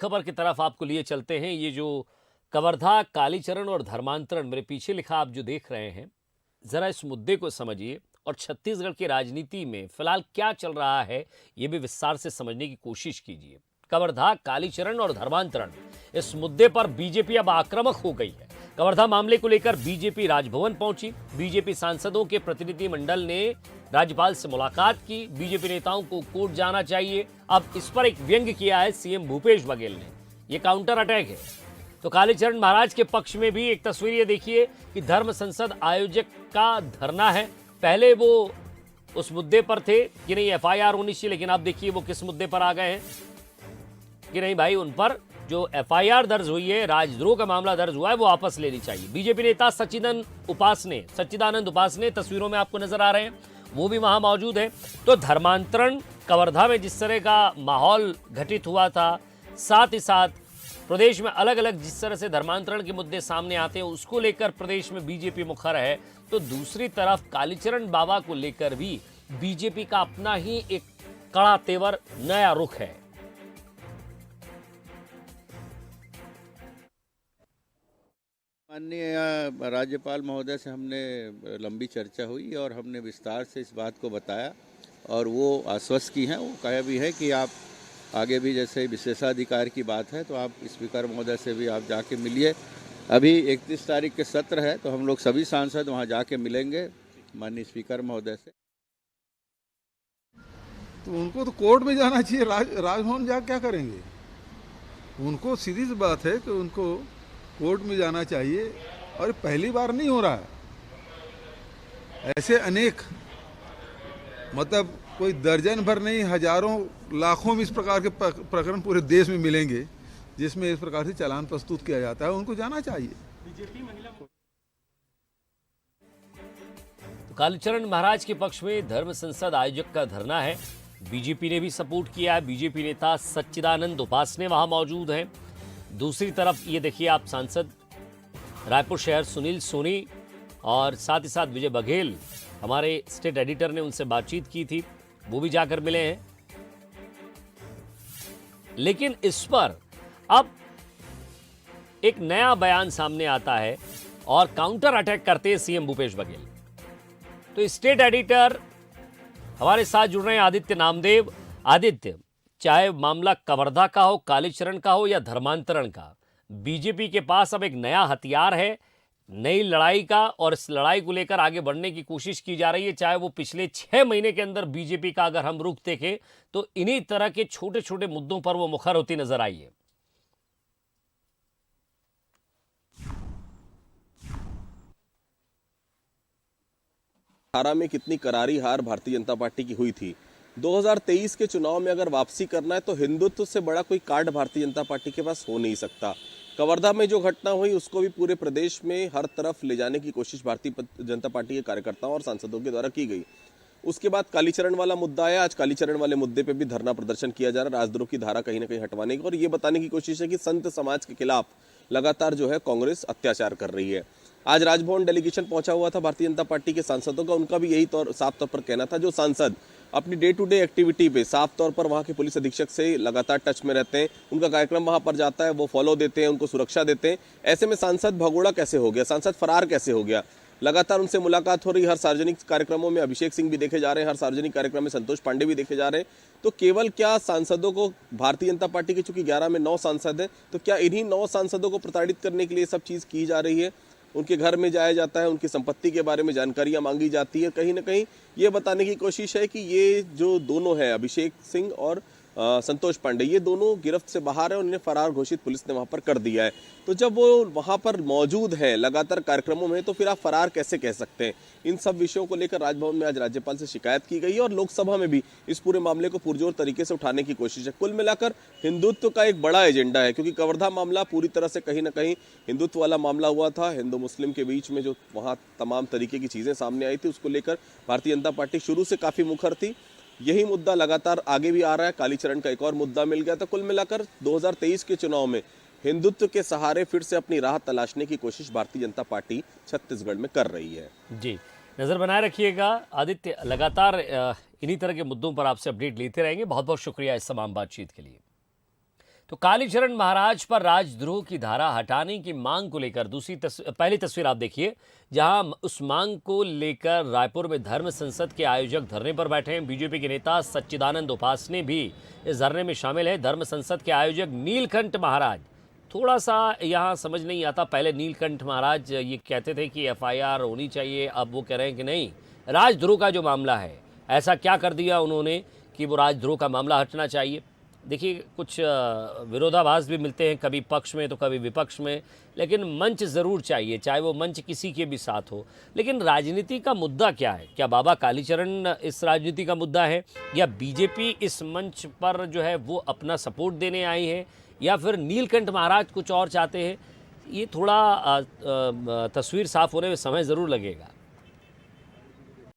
खबर की तरफ आपको लिए चलते हैं। ये जो कवर्धा, कालीचरण और धर्मांतरण मेरे पीछे लिखा आप जो देख रहे हैं, जरा इस मुद्दे को समझिए और छत्तीसगढ़ की राजनीति में फिलहाल क्या चल रहा है ये भी विस्तार से समझने की कोशिश कीजिए। कवर्धा, कालीचरण और धर्मांतरण, इस मुद्दे पर बीजेपी अब आक्रामक हो गई है। कवर्धा मामले को लेकर बीजेपी राजभवन पहुंची। बीजेपी सांसदों के प्रतिनिधिमंडल ने राज्यपाल से मुलाकात की। बीजेपी नेताओं को कोर्ट जाना चाहिए। अब इस पर एक व्यंग्य किया है सीएम भूपेश बघेल ने। यह काउंटर अटैक है। तो कालीचरण महाराज के पक्ष में भी एक तस्वीर ये देखिए कि धर्म संसद आयोजक का धरना है। पहले वो उस मुद्दे पर थे कि नहीं एफआईआर होनी चाहिए, लेकिन अब देखिए वो किस मुद्दे पर आ गए हैं कि नहीं भाई, उन पर जो एफआईआर दर्ज हुई है, राजद्रोह का मामला दर्ज हुआ है, वो वापस लेनी चाहिए। बीजेपी नेता सच्चिदानंद उपासने तस्वीरों में आपको नजर आ रहे हैं, वो भी वहां मौजूद है। तो धर्मांतरण कवर्धा में जिस तरह का माहौल घटित हुआ था, साथ ही साथ प्रदेश में अलग अलग जिस तरह से धर्मांतरण के मुद्दे सामने आते हैं, उसको लेकर प्रदेश में बीजेपी मुखर है। तो दूसरी तरफ कालीचरण बाबा को लेकर भी बीजेपी का अपना ही एक कड़ा तेवर, नया रुख है। माननीय राज्यपाल महोदय से हमने लंबी चर्चा हुई और हमने विस्तार से इस बात को बताया और वो आश्वस्त की हैं। वो कहा भी है कि आप आगे भी जैसे विशेषाधिकार की बात है तो आप स्पीकर महोदय से भी आप जाके मिलिए। अभी 31 तारीख के सत्र है तो हम लोग सभी सांसद वहाँ जाके मिलेंगे माननीय स्पीकर महोदय से। तो उनको तो कोर्ट में जाना चाहिए, राजभवन जा क्या करेंगे? उनको सीधी सी बात है कि उनको कोर्ट में जाना चाहिए। और पहली बार नहीं हो रहा है, ऐसे अनेक, मतलब कोई दर्जन भर नहीं, हजारों लाखों में इस प्रकार के प्रकरण पूरे देश में मिलेंगे जिसमें इस प्रकार से चालान प्रस्तुत किया जाता है। उनको जाना चाहिए। तो कालीचरण महाराज के पक्ष में धर्म संसद आयोजक का धरना है। बीजेपी ने भी सपोर्ट किया है। बीजेपी नेता सच्चिदानंद उपासने वहां मौजूद हैं। दूसरी तरफ ये देखिए आप, सांसद रायपुर शहर सुनील सोनी और साथ ही साथ विजय बघेल, हमारे स्टेट एडिटर ने उनसे बातचीत की थी, वो भी जाकर मिले हैं। लेकिन इस पर अब एक नया बयान सामने आता है और काउंटर अटैक करते हैं सीएम भूपेश बघेल। तो स्टेट एडिटर हमारे साथ जुड़ रहे हैं आदित्य नामदेव। आदित्य, चाहे मामला कवर्धा का हो, कालीचरण का हो या धर्मांतरण का, बीजेपी के पास अब एक नया हथियार है, नई लड़ाई का, और इस लड़ाई को लेकर आगे बढ़ने की कोशिश की जा रही है। चाहे वो पिछले 6 महीने के अंदर बीजेपी का अगर हम रुख देखें तो इन्हीं तरह के छोटे छोटे मुद्दों पर वो मुखर होती नजर आई है। हारा में कितनी करारी हार भारतीय जनता पार्टी की हुई थी। 2023 के चुनाव में अगर वापसी करना है तो हिंदुत्व से बड़ा कोई कार्ड भारतीय जनता पार्टी के पास हो नहीं सकता। कवर्धा में जो घटना हुई उसको भी पूरे प्रदेश में हर तरफ ले जाने की कोशिश भारतीय जनता पार्टी के कार्यकर्ताओं और सांसदों के द्वारा की गई। उसके बाद कालीचरण वाला मुद्दा आया। आज कालीचरण वाले मुद्दे पे भी धरना प्रदर्शन किया जा रहा है, राजद्रोह की धारा कहीं ना कहीं हटवाने की, और ये बताने की कोशिश है कि संत समाज के खिलाफ लगातार जो है कांग्रेस अत्याचार कर रही है। आज राजभवन डेलीगेशन पहुंचा हुआ था भारतीय जनता पार्टी के सांसदों का। उनका भी यही साफ तौर पर कहना था, जो सांसद अपनी डे टू डे एक्टिविटी पे साफ तौर पर वहां के पुलिस अधीक्षक से लगातार टच में रहते हैं, उनका कार्यक्रम वहां पर जाता है, वो फॉलो देते हैं, उनको सुरक्षा देते हैं, ऐसे में सांसद भगोड़ा कैसे हो गया, सांसद फरार कैसे हो गया? लगातार उनसे मुलाकात हो रही। हर सार्वजनिक कार्यक्रमों में अभिषेक सिंह भी देखे जा रहे हैं, हर सार्वजनिक कार्यक्रम में संतोष पांडे भी देखे जा रहे हैं। तो केवल क्या सांसदों को, भारतीय जनता पार्टी के चूंकि 11 में 9 सांसद हैं, तो क्या इन्हीं 9 सांसदों को प्रताड़ित करने के लिए सब चीज की जा रही है? उनके घर में जाया जाता है, उनकी संपत्ति के बारे में जानकारियां मांगी जाती है। कहीं ना कहीं ये बताने की कोशिश है कि ये जो दोनों हैं, अभिषेक सिंह और संतोष पांडे, ये दोनों गिरफ्त से बाहर है और उन्हें फरार घोषित पुलिस ने वहां पर कर दिया है। तो जब वो वहां पर मौजूद है लगातार कार्यक्रमों में, तो फिर आप फरार कैसे कह सकते हैं? इन सब विषयों को लेकर राजभवन में आज राज्यपाल से शिकायत की गई और लोकसभा में भी इस पूरे मामले को पुरजोर तरीके से उठाने की कोशिश है। कुल मिलाकर हिंदुत्व का एक बड़ा एजेंडा है, क्योंकि कवर्धा मामला पूरी तरह से कहीं ना कहीं हिंदुत्व वाला मामला हुआ था। हिंदू मुस्लिम के बीच में जो वहाँ तमाम तरीके की चीजें सामने आई थी, उसको लेकर भारतीय जनता पार्टी शुरू से काफी मुखर थी। यही मुद्दा लगातार आगे भी आ रहा है। कालीचरण का एक और मुद्दा मिल गया था। कुल मिलाकर 2023 के चुनाव में हिंदुत्व के सहारे फिर से अपनी राह तलाशने की कोशिश भारतीय जनता पार्टी छत्तीसगढ़ में कर रही है। जी, नजर बनाए रखिएगा आदित्य, लगातार इन्हीं तरह के मुद्दों पर आपसे अपडेट लेते रहेंगे। बहुत बहुत शुक्रिया इस तमाम बातचीत के लिए। तो कालीचरण महाराज पर राजद्रोह की धारा हटाने की मांग को लेकर पहली तस्वीर आप देखिए, जहां उस मांग को लेकर रायपुर में धर्म संसद के आयोजक धरने पर बैठे हैं। बीजेपी के नेता सच्चिदानंद उपासने भी इस धरने में शामिल है। धर्म संसद के आयोजक नीलकंठ महाराज, थोड़ा सा यहाँ समझ नहीं आता, पहले नीलकंठ महाराज ये कहते थे कि एफआईआर होनी चाहिए, अब वो कह रहे हैं कि नहीं, राजद्रोह का जो मामला है, ऐसा क्या कर दिया उन्होंने कि वो राजद्रोह का मामला हटना चाहिए। देखिए, कुछ विरोधाभास भी मिलते हैं, कभी पक्ष में तो कभी विपक्ष में, लेकिन मंच ज़रूर चाहिए, चाहे वो मंच किसी के भी साथ हो। लेकिन राजनीति का मुद्दा क्या है? क्या बाबा कालीचरण इस राजनीति का मुद्दा है, या बीजेपी इस मंच पर जो है वो अपना सपोर्ट देने आई है, या फिर नीलकंठ महाराज कुछ और चाहते हैं? ये थोड़ा तस्वीर साफ होने में समय ज़रूर लगेगा।